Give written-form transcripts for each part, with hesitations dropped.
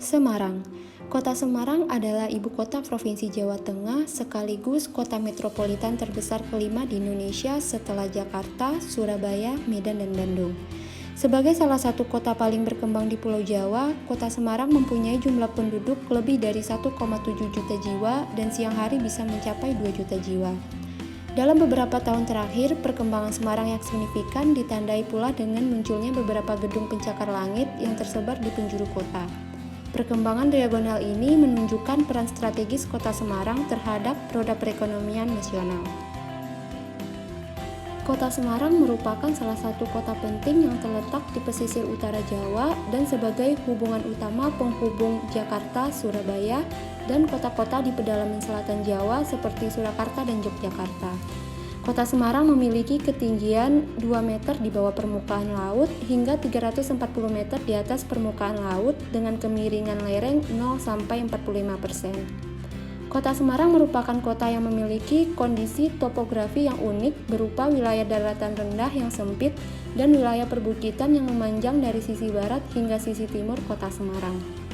Semarang. Kota Semarang adalah ibu kota Provinsi Jawa Tengah sekaligus kota metropolitan terbesar kelima di Indonesia setelah Jakarta, Surabaya, Medan, dan Bandung. Sebagai salah satu kota paling berkembang di Pulau Jawa, Kota Semarang mempunyai jumlah penduduk lebih dari 1,7 juta jiwa dan siang hari bisa mencapai 2 juta jiwa. Dalam beberapa tahun terakhir, perkembangan Semarang yang signifikan ditandai pula dengan munculnya beberapa gedung pencakar langit yang tersebar di penjuru kota. Perkembangan diagonal ini menunjukkan peran strategis Kota Semarang terhadap roda perekonomian nasional. Kota Semarang merupakan salah satu kota penting yang terletak di pesisir utara Jawa dan sebagai hubungan utama penghubung Jakarta, Surabaya, dan kota-kota di pedalaman selatan Jawa seperti Surakarta dan Yogyakarta. Kota Semarang memiliki ketinggian 2 meter di bawah permukaan laut hingga 340 meter di atas permukaan laut dengan kemiringan lereng 0-45%. Kota Semarang merupakan kota yang memiliki kondisi topografi yang unik berupa wilayah daratan rendah yang sempit dan wilayah perbukitan yang memanjang dari sisi barat hingga sisi timur Kota Semarang.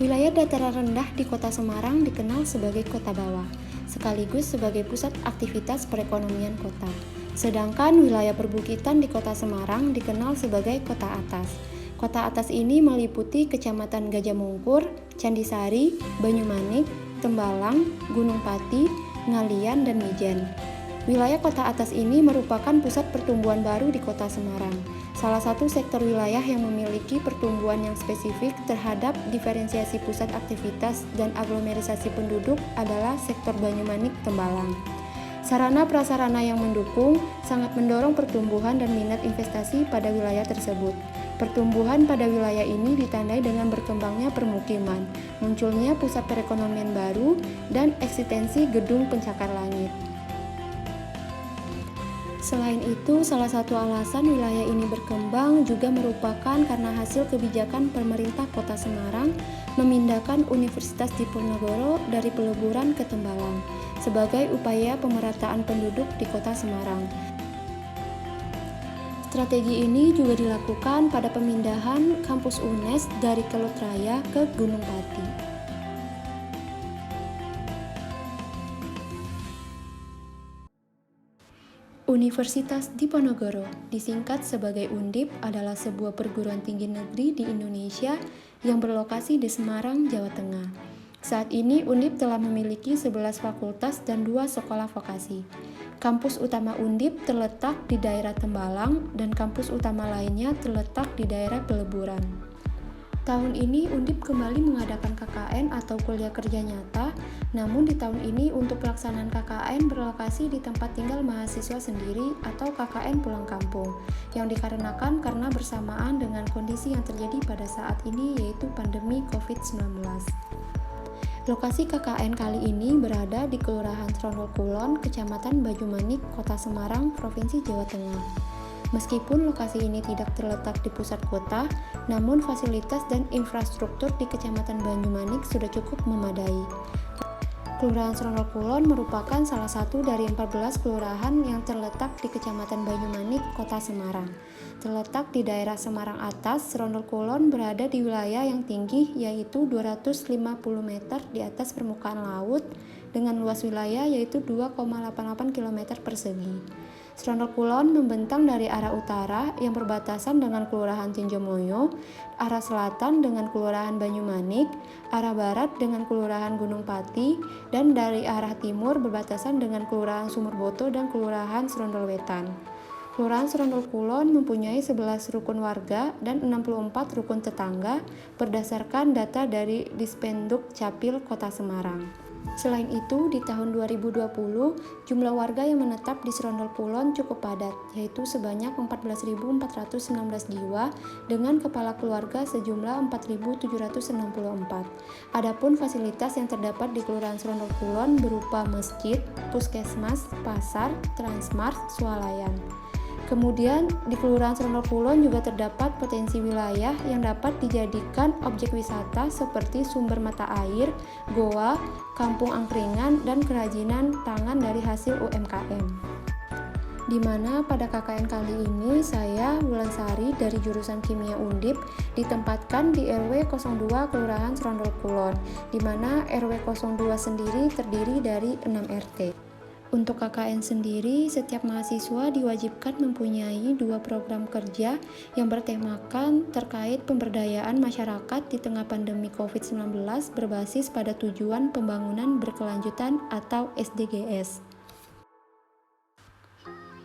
Wilayah dataran rendah di Kota Semarang dikenal sebagai Kota Bawah, sekaligus sebagai pusat aktivitas perekonomian kota. Sedangkan wilayah perbukitan di Kota Semarang dikenal sebagai Kota Atas. Kota Atas ini meliputi Kecamatan Gajah Mungkur, Candisari, Banyumanik, Tembalang, Gunung Pati, Ngalian, dan Mijen. Wilayah Kota Atas ini merupakan pusat pertumbuhan baru di Kota Semarang. Salah satu sektor wilayah yang memiliki pertumbuhan yang spesifik terhadap diferensiasi pusat aktivitas dan aglomerasi penduduk adalah sektor Banyumanik Tembalang. Sarana prasarana yang mendukung sangat mendorong pertumbuhan dan minat investasi pada wilayah tersebut. Pertumbuhan pada wilayah ini ditandai dengan berkembangnya permukiman, munculnya pusat perekonomian baru, dan eksistensi gedung pencakar langit. Selain itu, salah satu alasan wilayah ini berkembang juga merupakan karena hasil kebijakan pemerintah Kota Semarang memindahkan Universitas Diponegoro dari Peleburan ke Tembalang sebagai upaya pemerataan penduduk di Kota Semarang. Strategi ini juga dilakukan pada pemindahan kampus UNES dari Kelut Raya ke Gunung Pati. Universitas Diponegoro, disingkat sebagai Undip, adalah sebuah perguruan tinggi negeri di Indonesia yang berlokasi di Semarang, Jawa Tengah. Saat ini Undip telah memiliki 11 fakultas dan 2 sekolah vokasi. Kampus utama Undip terletak di daerah Tembalang dan kampus utama lainnya terletak di daerah Peleburan. Tahun ini Undip kembali mengadakan KKN atau kuliah kerja nyata, namun di tahun ini untuk pelaksanaan KKN berlokasi di tempat tinggal mahasiswa sendiri atau KKN pulang kampung, yang dikarenakan karena bersamaan dengan kondisi yang terjadi pada saat ini yaitu pandemi COVID-19. Lokasi KKN kali ini berada di Kelurahan Trondol Kulon, Kecamatan Banyumanik, Kota Semarang, Provinsi Jawa Tengah. Meskipun lokasi ini tidak terletak di pusat kota, namun fasilitas dan infrastruktur di Kecamatan Banyumanik sudah cukup memadai. Kelurahan Trondol Kulon merupakan salah satu dari 14 kelurahan yang terletak di Kecamatan Banyumanik, Kota Semarang. Terletak di daerah Semarang Atas, Trondol Kulon berada di wilayah yang tinggi yaitu 250 meter di atas permukaan laut dengan luas wilayah yaitu 2,88 km persegi. Trondol Kulon membentang dari arah utara yang berbatasan dengan Kelurahan Tinjomoyo, arah selatan dengan Kelurahan Banyumanik, arah barat dengan Kelurahan Gunung Pati, dan dari arah timur berbatasan dengan Kelurahan Sumurboto dan Kelurahan Serondol Wetan. Kelurahan Trondol Kulon mempunyai 11 rukun warga dan 64 rukun tetangga berdasarkan data dari Dispenduk Capil Kota Semarang. Selain itu, di tahun 2020, jumlah warga yang menetap di Trondol Kulon cukup padat, yaitu sebanyak 14.416 jiwa dengan kepala keluarga sejumlah 4.764. Adapun fasilitas yang terdapat di Kelurahan Trondol Kulon berupa masjid, puskesmas, pasar, transmart, swalayan. Kemudian di Kelurahan Trondol Kulon juga terdapat potensi wilayah yang dapat dijadikan objek wisata seperti sumber mata air, goa, kampung angkringan, dan kerajinan tangan dari hasil UMKM. di mana pada KKN kali ini saya, Wulansari dari jurusan Kimia Undip, ditempatkan di RW 02 Kelurahan Serondol Kulon, di mana RW 02 sendiri terdiri dari 6 RT. Untuk KKN sendiri, setiap mahasiswa diwajibkan mempunyai 2 program kerja yang bertemakan terkait pemberdayaan masyarakat di tengah pandemi COVID-19 berbasis pada tujuan pembangunan berkelanjutan atau SDGs.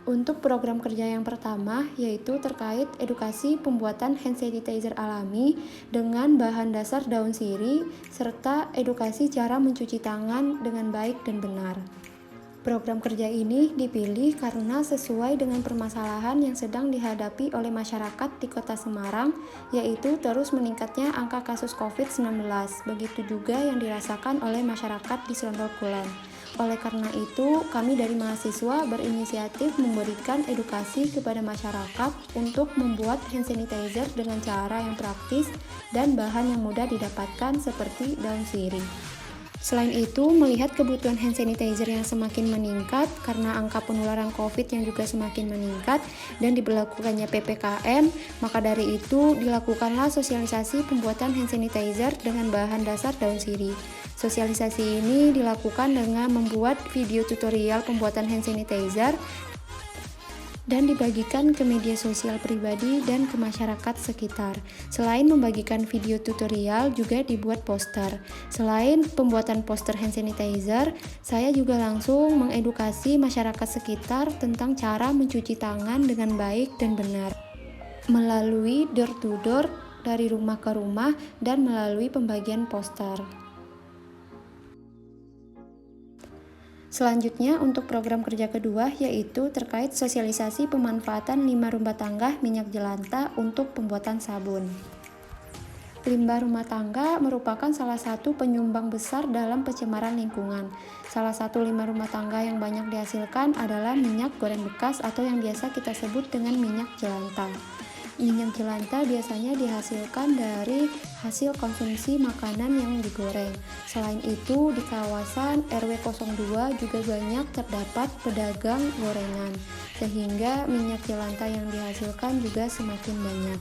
Untuk program kerja yang pertama, yaitu terkait edukasi pembuatan hand sanitizer alami dengan bahan dasar daun sirih, serta edukasi cara mencuci tangan dengan baik dan benar. Program kerja ini dipilih karena sesuai dengan permasalahan yang sedang dihadapi oleh masyarakat di Kota Semarang, yaitu terus meningkatnya angka kasus COVID-19. Begitu juga yang dirasakan oleh masyarakat di Serondol Kulon. Oleh karena itu, kami dari mahasiswa berinisiatif memberikan edukasi kepada masyarakat untuk membuat hand sanitizer dengan cara yang praktis dan bahan yang mudah didapatkan seperti daun sirih. Selain itu, melihat kebutuhan hand sanitizer yang semakin meningkat karena angka penularan COVID yang juga semakin meningkat dan diberlakukannya PPKM, maka dari itu dilakukanlah sosialisasi pembuatan hand sanitizer dengan bahan dasar daun sirih. Sosialisasi ini dilakukan dengan membuat video tutorial pembuatan hand sanitizer dan dibagikan ke media sosial pribadi dan ke masyarakat sekitar. Selain membagikan video tutorial, juga dibuat poster. Selain pembuatan poster hand sanitizer, saya juga langsung mengedukasi masyarakat sekitar tentang cara mencuci tangan dengan baik dan benar melalui door to door dari rumah ke rumah dan melalui pembagian poster. Selanjutnya untuk program kerja kedua yaitu terkait sosialisasi pemanfaatan limbah rumah tangga minyak jelantah untuk pembuatan sabun. Limbah rumah tangga merupakan salah satu penyumbang besar dalam pencemaran lingkungan. Salah satu limbah rumah tangga yang banyak dihasilkan adalah minyak goreng bekas atau yang biasa kita sebut dengan minyak jelantah. Minyak jelantah biasanya dihasilkan dari hasil konsumsi makanan yang digoreng. Selain itu, di kawasan RW 02 juga banyak terdapat pedagang gorengan, sehingga minyak jelantah yang dihasilkan juga semakin banyak.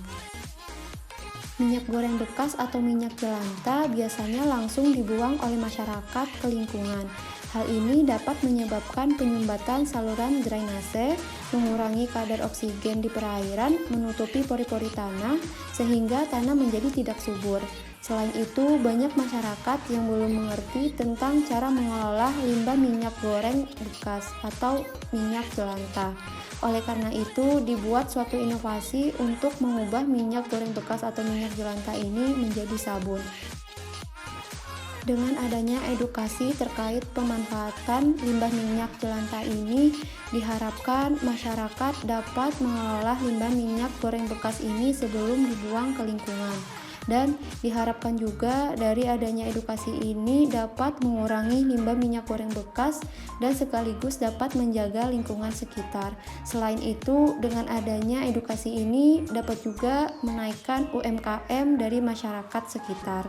Minyak goreng bekas atau minyak jelantah biasanya langsung dibuang oleh masyarakat ke lingkungan. Hal ini dapat menyebabkan penyumbatan saluran drainase, mengurangi kadar oksigen di perairan, menutupi pori-pori tanah, sehingga tanah menjadi tidak subur. Selain itu, banyak masyarakat yang belum mengerti tentang cara mengolah limbah minyak goreng bekas atau minyak jelantah. Oleh karena itu, dibuat suatu inovasi untuk mengubah minyak goreng bekas atau minyak jelantah ini menjadi sabun. Dengan adanya edukasi terkait pemanfaatan limbah minyak jelantah ini, diharapkan masyarakat dapat mengelola limbah minyak goreng bekas ini sebelum dibuang ke lingkungan. Dan diharapkan juga dari adanya edukasi ini dapat mengurangi limbah minyak goreng bekas dan sekaligus dapat menjaga lingkungan sekitar. Selain itu, dengan adanya edukasi ini dapat juga menaikkan UMKM dari masyarakat sekitar.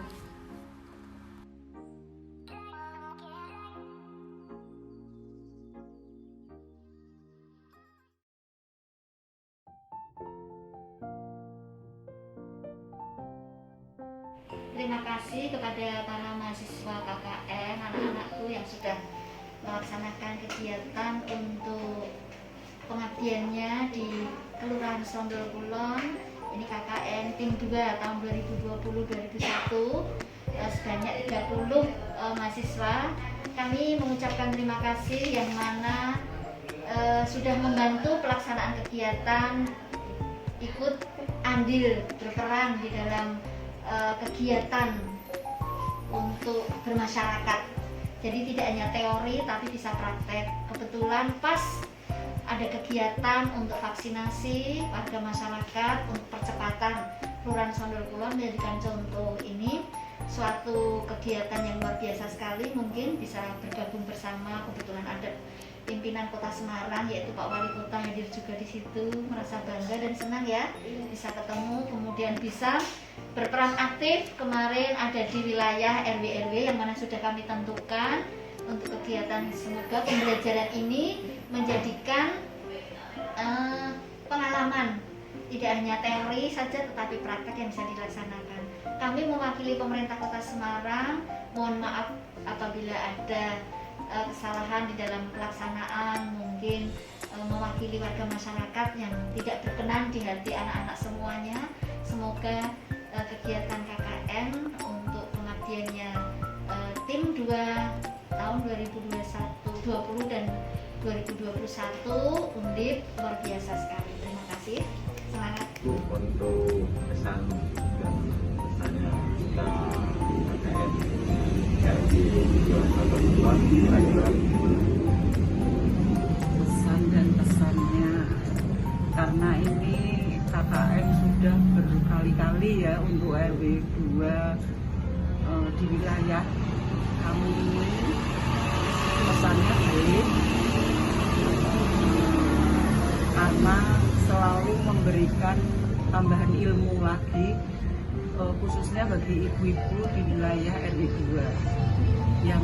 Terima kasih kepada para mahasiswa KKN, anak-anakku yang sudah melaksanakan kegiatan untuk pengabdiannya di Kelurahan Serondol Kulon. Ini KKN tim 2 tahun 2020-2021, sebanyak 30 mahasiswa. Kami mengucapkan terima kasih yang mana sudah membantu pelaksanaan kegiatan, ikut andil berperan di dalam kegiatan untuk bermasyarakat. Jadi tidak hanya teori tapi bisa praktek. Kebetulan pas ada kegiatan untuk vaksinasi warga masyarakat untuk percepatan Kelurahan Serondol Kulon menjadikan contoh ini suatu kegiatan yang luar biasa sekali. Mungkin bisa bergabung bersama, kebetulan ada pimpinan Kota Semarang yaitu Pak Wali Kota hadir juga di situ, merasa bangga dan senang ya bisa ketemu, kemudian bisa berperan aktif. Kemarin ada di wilayah RW-RW yang mana sudah kami tentukan untuk kegiatan. Semoga pembelajaran ini menjadikan pengalaman, tidak hanya teori saja tetapi praktek yang bisa dilaksanakan. Kami mewakili pemerintah Kota Semarang, mohon maaf apabila ada kesalahan di dalam pelaksanaan, mungkin mewakili warga masyarakat yang tidak berkenan di hati anak-anak semuanya. Semoga kegiatan KKN untuk pengabdiannya tim 2 tahun 2020 dan 2021 Undip luar biasa sekali. Terima kasih. Semangat. Untuk pesan dan pesannya kita KKN kira-kira pesan dan pesannya, karena ini KKN sudah berkali-kali ya untuk RW 2 di wilayah kami ini. Pesannya baik karena selalu memberikan tambahan ilmu lagi, khususnya bagi ibu-ibu di wilayah RW 2 yang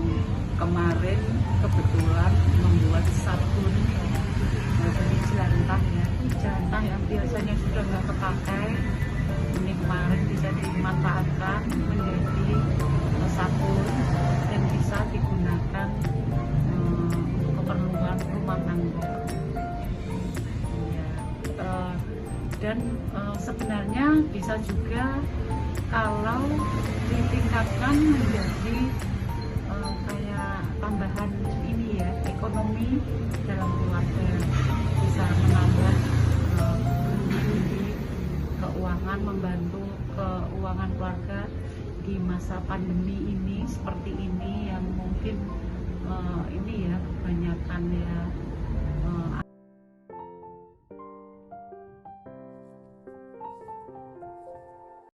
kemarin kebetulan membuat sabun dari jelantah ya, jelantah yang biasanya sudah nggak kepakai, ini kemarin bisa dimanfaatkan menjadi sabun dan bisa digunakan untuk keperluan rumah tangga ya. Dan sebenarnya bisa juga kalau ditingkatkan menjadi kayak tambahan ini ya, ekonomi dalam keluarga, bisa menambah pundi-pundi keuangan, membantu keuangan keluarga di masa pandemi ini seperti ini